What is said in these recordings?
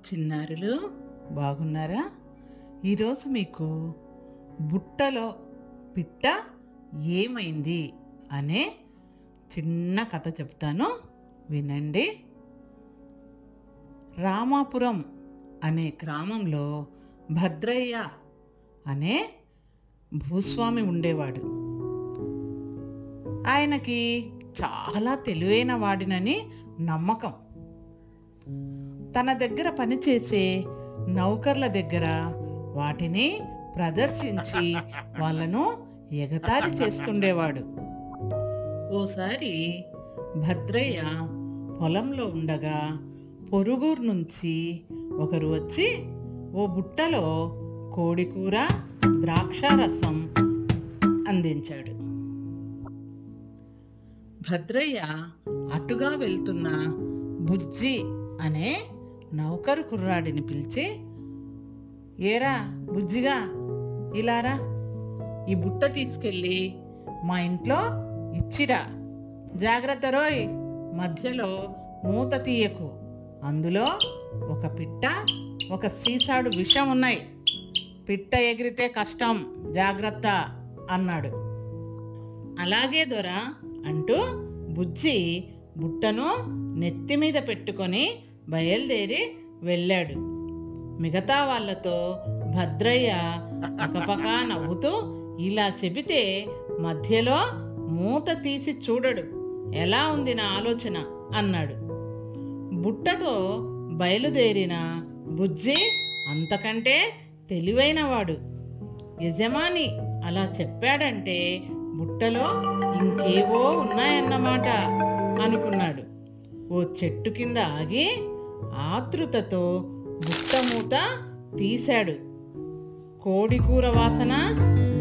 చిన్నారులు బాగున్నారా? ఈరోజు మీకు బుట్టలో పిట్ట ఏమైంది అనే చిన్న కథ చెప్తాను, వినండి. రామాపురం అనే గ్రామంలో భద్రయ్య అనే భూస్వామి ఉండేవాడు. ఆయనకి చాలా తెలివైన వాడినని నమ్మకం. తన దగ్గర పనిచేసే నౌకర్ల దగ్గర వాటిని ప్రదర్శించి వాళ్ళను ఎగతాళి చేస్తుండేవాడు. ఓసారి భద్రయ్య పొలంలో ఉండగా పొరుగురు నుంచి ఒకరు వచ్చి ఓ బుట్టలో కోడికూర, ద్రాక్షారసం అందించాడు. భద్రయ్య అటుగా వెళ్తున్న బుజ్జి అనే నౌకరు కుర్రాడిని పిలిచి, ఏరా బుజ్జిగా, ఇలారా, ఈ బుట్ట తీసుకెళ్ళి మా ఇంట్లో ఇచ్చిరా. జాగ్రత్త రోయ్, మధ్యలో మూత తీయకు, అందులో ఒక పిట్ట, ఒక సీసాడు విషం ఉన్నాయి. పిట్ట ఎగిరితే కష్టం, జాగ్రత్త అన్నాడు. అలాగే దొర అంటూ బుజ్జి బుట్టను నెత్తి మీద పెట్టుకొని బయలుదేరి వెళ్ళాడు. మిగతా వాళ్లతో భద్రయ్య పకపకా నవ్వుతూ ఇలా చెబితే మధ్యలో మూత తీసి చూడడు, ఎలా ఉంది నా ఆలోచన అన్నాడు. బుట్టతో బయలుదేరిన బుజ్జి అంతకంటే తెలివైనవాడు. యజమాని అలా చెప్పాడంటే బుట్టలో ఇంకేవో ఉన్నాయన్నమాట అనుకున్నాడు. ఓ చెట్టు కింద ఆగి ఆతృతతో బుట్ట మూత తీశాడు. కోడికూర వాసన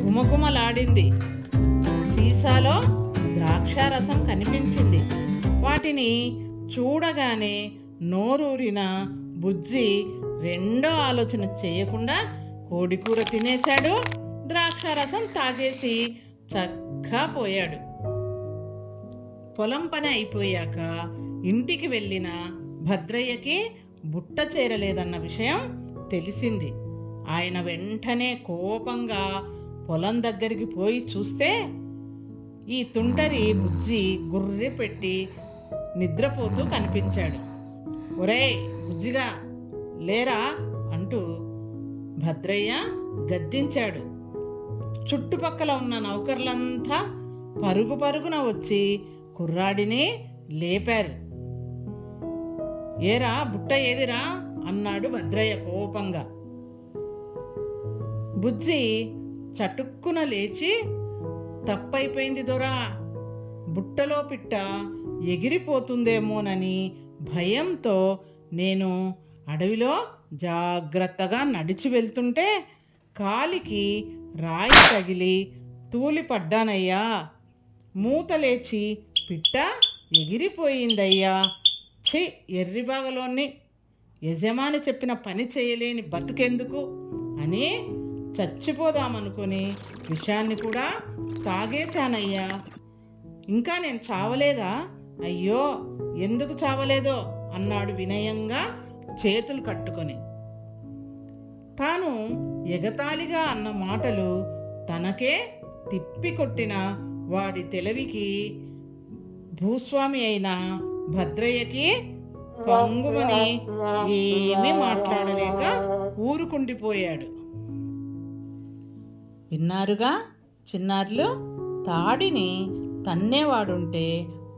గుమగుమలాడింది. సీసాలో ద్రాక్షారసం కనిపించింది. వాటిని చూడగానే నోరూరిన బుజ్జి రెండో ఆలోచన చేయకుండా కోడికూర తినేశాడు, ద్రాక్షారసం తాగేసి చక్కా పోయాడు. పొలం పని అయిపోయాక ఇంటికి వెళ్ళిన భద్రయ్యకి బుట్ట చేరలేదన్న విషయం తెలిసింది. ఆయన వెంటనే కోపంగా పొలం దగ్గరికి పోయి చూస్తే ఈ తుంటరి బుజ్జి గుర్రె పెట్టి నిద్రపోతూ కనిపించాడు. ఒరేయ్ బుజ్జిగా, లేరా అంటూ భద్రయ్య గద్దించాడు. చుట్టుపక్కల ఉన్న నౌకర్లంతా పరుగు పరుగున వచ్చి కుర్రాడిని లేపారు. ఏరా బుట్ట ఏదిరా అన్నాడు భద్రయ్య కోపంగా. బుజ్జి చటుక్కున లేచి, తప్పైపోయింది దొరా, బుట్టలో పిట్ట ఎగిరిపోతుందేమోనని భయంతో నేను అడవిలో జాగ్రత్తగా నడిచి వెళ్తుంటే కాలికి రాయి తగిలి తూలిపడ్డానయ్యా. మూత లేచి పిట్ట ఎగిరిపోయిందయ్యా. ఛీ, ఎర్రిబాగలోని యజమాని చెప్పిన పని చేయలేని బతుకెందుకు అని చచ్చిపోదామనుకొని విషాన్ని కూడా తాగేశానయ్యా. ఇంకా నేను చావలేదా? అయ్యో, ఎందుకు చావలేదో అన్నాడు వినయంగా చేతులు కట్టుకొని. తాను ఎగతాళిగా అన్న మాటలు తనకే తిప్పికొట్టిన వాడి తెలివికి భూస్వామి అయిన భద్రయ్యకి పొంగుమని ఏమీ మాట్లాడలేక ఊరుకుండిపోయాడు. విన్నారుగా చిన్నారులు? తాడిని తన్నేవాడుంటే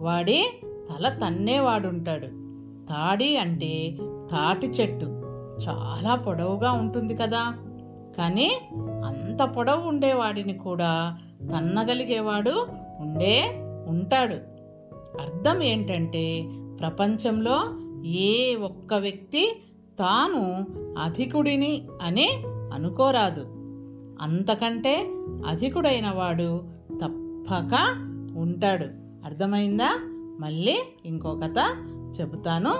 వాడి తల తన్నేవాడుంటాడు. తాడి అంటే తాటి చెట్టు, చాలా పొడవుగా ఉంటుంది కదా, కానీ అంత పొడవు ఉండేవాడిని కూడా తన్నగలిగేవాడు ఉంటాడు. అర్థం ఏంటంటే ప్రపంచంలో ఏ ఒక్క వ్యక్తి తాను అధికుడిని అని అనుకోరాదు. అంతకంటే అధికుడైన వాడు తప్పక ఉంటాడు. అర్థమైందా? మళ్ళీ ఇంకో కథ చెబుతాను.